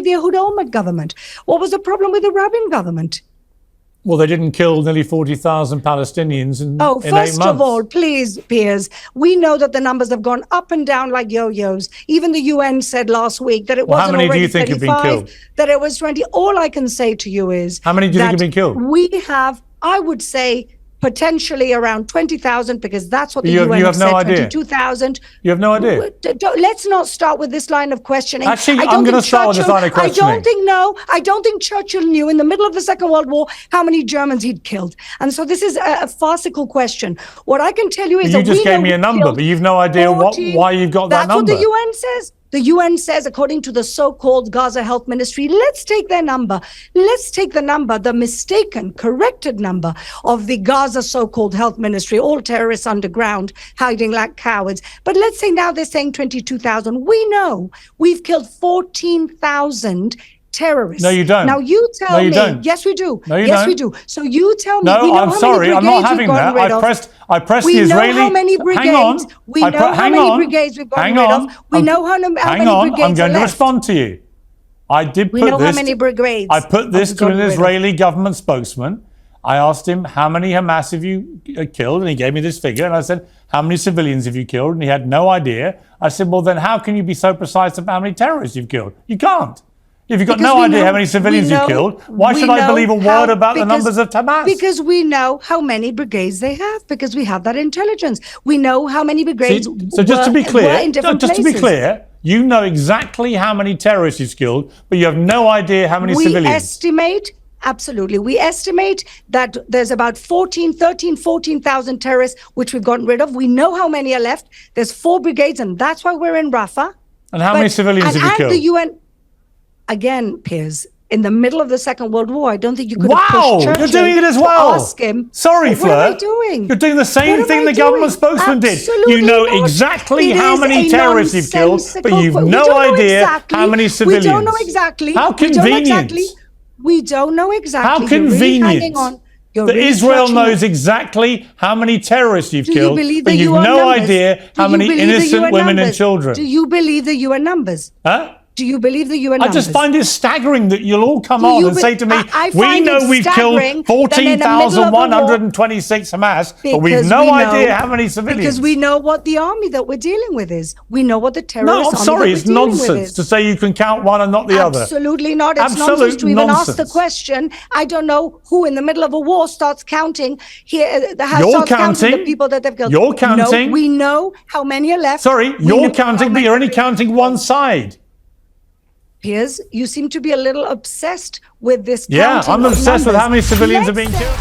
with the Ehud Olmert government? What was the problem with the Rabin government? Well, they didn't kill nearly 40,000 Palestinians in 8 months. First of all, please, Piers, we know that the numbers have gone up and down like yo-yos. Even the UN said last week that it wasn't already 35, how many do you think have been killed? That it was 20. All I can say to you is... How many do you think have been killed? We have, I would say, potentially around 20,000, because that's what the UN have said, no idea. 22,000. You have no idea. Let's not start with this line of questioning. Actually, I'm going to start with this line of questioning. I don't think Churchill knew in the middle of the Second World War how many Germans he'd killed. And so this is a farcical question. What I can tell you is that you just gave me a number, but you've no idea why you've got that number. That's what the UN says. The UN says, according to the so-called Gaza Health Ministry, let's take their number. Let's take the number, the mistaken, corrected number of the Gaza so-called Health Ministry, all terrorists underground, hiding like cowards. But let's say now they're saying 22,000. We know we've killed 14,000 terrorists. No, you don't. Now you tell me. Don't. Yes, we do. No, you yes, don't. we do. So you tell me. No, I'm sorry. I'm not having that. I pressed the Israeli. We know how many brigades. Hang on. We know how many brigades we've gotten rid of. We know how many brigades Hang on. I'm going to left. respond to you. I did put this. We know how many brigades. I put this to an Israeli government spokesman. I asked him, how many Hamas have you killed? And he gave me this figure. And I said, how many civilians have you killed? And he had no idea. I said, well, then how can you be so precise about how many terrorists you've killed? You can't. If you've got no idea how many civilians you've killed, why should I believe a word about the numbers of Hamas? Because we know how many brigades they have, because we have that intelligence. We know how many brigades So just to be clear, you know exactly how many terrorists you've killed, but you have no idea how many civilians. We estimate, absolutely, we estimate that there's about 14,000 terrorists, which we've gotten rid of. We know how many are left. There's 4 brigades, and that's why we're in Rafah. And how many civilians have you killed? The UN, again, Piers, in the middle of the Second World War, I don't think you could have pushed Churchill. You're doing it as well. Ask him. Sorry, Fleur. What am I doing? You're doing the same thing the government spokesman did. Absolutely you know not. exactly how many terrorists you've killed, but you've no idea how many civilians. We don't know exactly. How convenient. We don't know exactly. How convenient. That Israel knows exactly how many terrorists you've killed, but you've no idea how many innocent women and children. Do you believe the UN numbers? Huh? Do you believe the UN numbers? I just find it staggering that you'll all come on and say to me, we know we've killed 14,126 Hamas, but we've no idea how many civilians. Because we know what the army that we're dealing with is. We know what the terrorist army No, I'm sorry, it's nonsense to say you can count one and not the other. Absolutely not. It's nonsense to even ask the question. I don't know who in the middle of a war starts counting here. You're counting the people that they've killed. You're counting. No, we know how many are left. Sorry, you're counting, but you're only counting one side. Piers, you seem to be a little obsessed with this. Yeah, I'm obsessed with how many civilians are being killed.